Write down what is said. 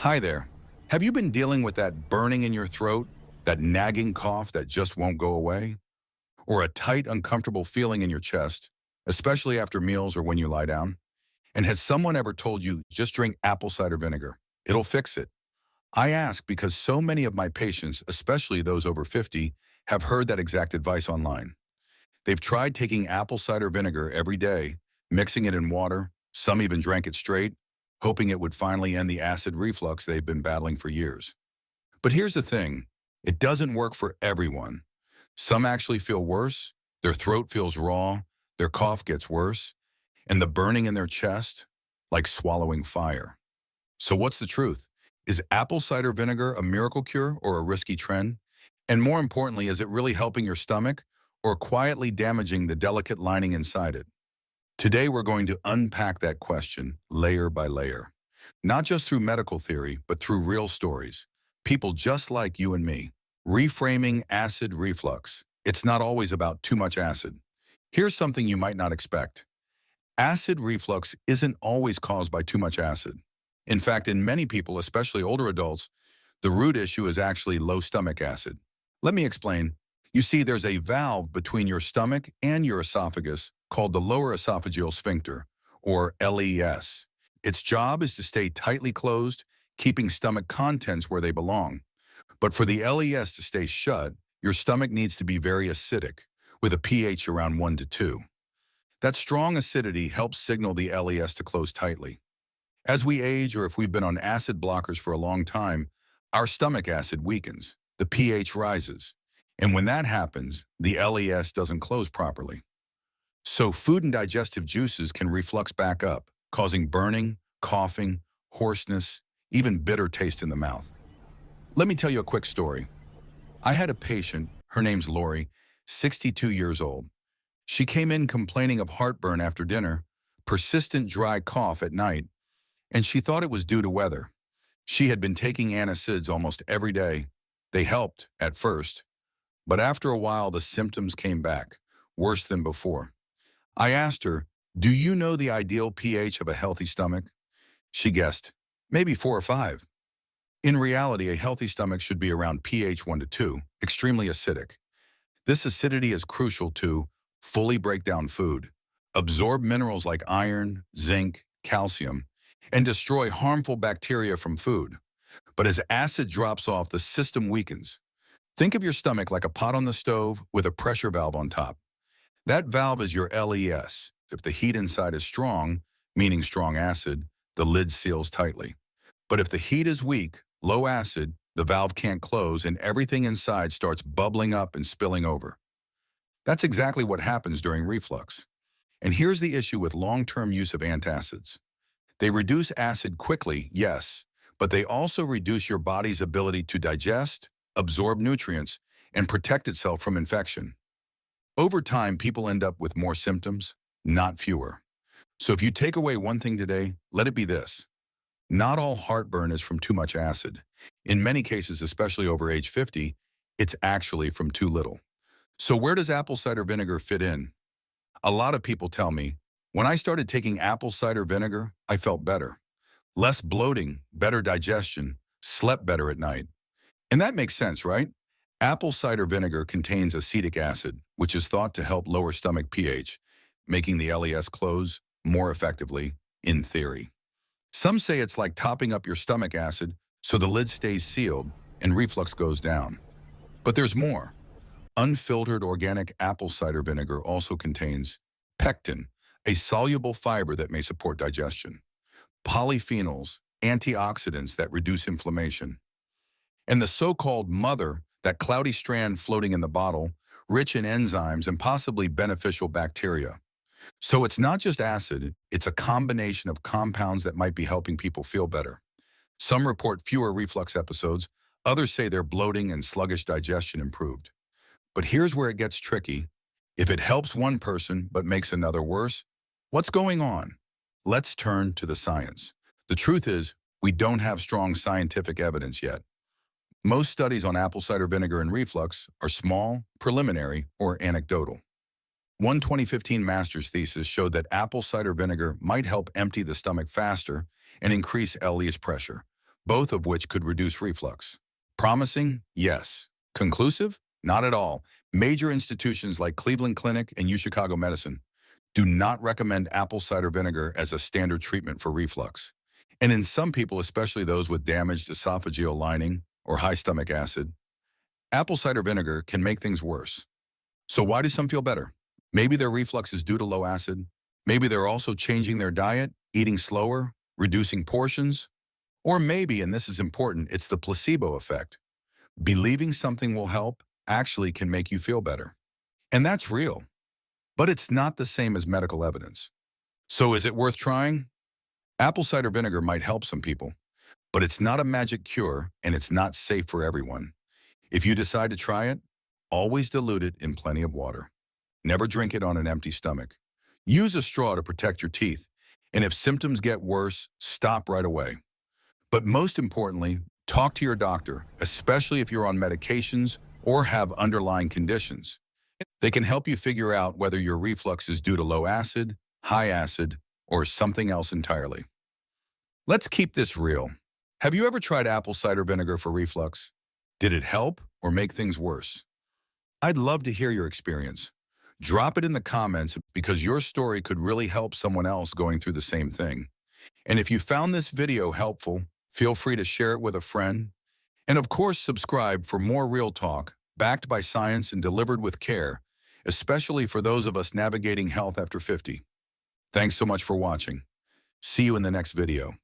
Hi there. Have you been dealing with that burning in your throat, that nagging cough that just won't go away, or a tight, uncomfortable feeling in your chest, especially after meals or when you lie down? And has someone ever told you, just drink apple cider vinegar? It'll fix it. I ask because so many of my patients, especially those over 50, have heard that exact advice online. They've tried taking apple cider vinegar every day, mixing it in water, some even drank it straight, hoping it would finally end the acid reflux they've been battling for years. But here's the thing, it doesn't work for everyone. Some actually feel worse, their throat feels raw, their cough gets worse, and the burning in their chest, like swallowing fire. So what's the truth? Is apple cider vinegar a miracle cure or a risky trend? And more importantly, is it really helping your stomach or quietly damaging the delicate lining inside it? Today, we're going to unpack that question layer by layer, not just through medical theory, but through real stories. People just like you and me. Reframing acid reflux. It's not always about too much acid. Here's something you might not expect. Acid reflux isn't always caused by too much acid. In fact, in many people, especially older adults, the root issue is actually low stomach acid. Let me explain. You see, there's a valve between your stomach and your esophagus called the lower esophageal sphincter, or LES. Its job is to stay tightly closed, keeping stomach contents where they belong. But for the LES to stay shut, your stomach needs to be very acidic, with a pH around 1 to 2. That strong acidity helps signal the LES to close tightly. As we age or if we've been on acid blockers for a long time, our stomach acid weakens, the pH rises. And when that happens, the LES doesn't close properly. So food and digestive juices can reflux back up, causing burning, coughing, hoarseness, even bitter taste in the mouth. Let me tell you a quick story. I had a patient, her name's Lori, 62 years old. She came in complaining of heartburn after dinner, persistent dry cough at night, and she thought it was due to weather. She had been taking antacids almost every day. They helped at first, but after a while the symptoms came back, worse than before. I asked her, "Do you know the ideal pH of a healthy stomach?" She guessed, maybe 4 or 5. In reality, a healthy stomach should be around pH 1 to 2, extremely acidic. This acidity is crucial to fully break down food, absorb minerals like iron, zinc, calcium, and destroy harmful bacteria from food. But as acid drops off, the system weakens. Think of your stomach like a pot on the stove with a pressure valve on top. That valve is your LES. If the heat inside is strong, meaning strong acid, the lid seals tightly. But if the heat is weak, low acid, the valve can't close and everything inside starts bubbling up and spilling over. That's exactly what happens during reflux. And here's the issue with long-term use of antacids. They reduce acid quickly, yes, but they also reduce your body's ability to digest, absorb nutrients, and protect itself from infection. Over time, people end up with more symptoms, not fewer. So if you take away one thing today, let it be this. Not all heartburn is from too much acid. In many cases, especially over age 50, it's actually from too little. So where does apple cider vinegar fit in? A lot of people tell me, when I started taking apple cider vinegar, I felt better. Less bloating, better digestion, slept better at night. And that makes sense, right? Apple cider vinegar contains acetic acid, which is thought to help lower stomach pH, making the LES close more effectively, in theory. Some say it's like topping up your stomach acid so the lid stays sealed and reflux goes down. But there's more. Unfiltered organic apple cider vinegar also contains pectin, a soluble fiber that may support digestion, polyphenols, antioxidants that reduce inflammation, and the so-called mother, that cloudy strand floating in the bottle, rich in enzymes and possibly beneficial bacteria. So it's not just acid, it's a combination of compounds that might be helping people feel better. Some report fewer reflux episodes, others say their bloating and sluggish digestion improved. But here's where it gets tricky. If it helps one person but makes another worse, what's going on? Let's turn to the science. The truth is, we don't have strong scientific evidence yet. Most studies on apple cider vinegar and reflux are small, preliminary, or anecdotal. One 2015 master's thesis showed that apple cider vinegar might help empty the stomach faster and increase LES pressure, both of which could reduce reflux. Promising? Yes. Conclusive? Not at all. Major institutions like Cleveland Clinic and UChicago Medicine do not recommend apple cider vinegar as a standard treatment for reflux. And in some people, especially those with damaged esophageal lining or high stomach acid, apple cider vinegar can make things worse. So why do some feel better? Maybe their reflux is due to low acid. Maybe they're also changing their diet, eating slower, reducing portions. Or maybe, and this is important, it's the placebo effect. Believing something will help actually can make you feel better. And that's real. But it's not the same as medical evidence. So is it worth trying? Apple cider vinegar might help some people, but it's not a magic cure and it's not safe for everyone. If you decide to try it, always dilute it in plenty of water. Never drink it on an empty stomach. Use a straw to protect your teeth. And if symptoms get worse, stop right away. But most importantly, talk to your doctor, especially if you're on medications or have underlying conditions. They can help you figure out whether your reflux is due to low acid, high acid, or something else entirely. Let's keep this real. Have you ever tried apple cider vinegar for reflux? Did it help or make things worse? I'd love to hear your experience. Drop it in the comments because your story could really help someone else going through the same thing. And if you found this video helpful, feel free to share it with a friend. And of course, subscribe for more real talk, backed by science and delivered with care, especially for those of us navigating health after 50. Thanks so much for watching. See you in the next video.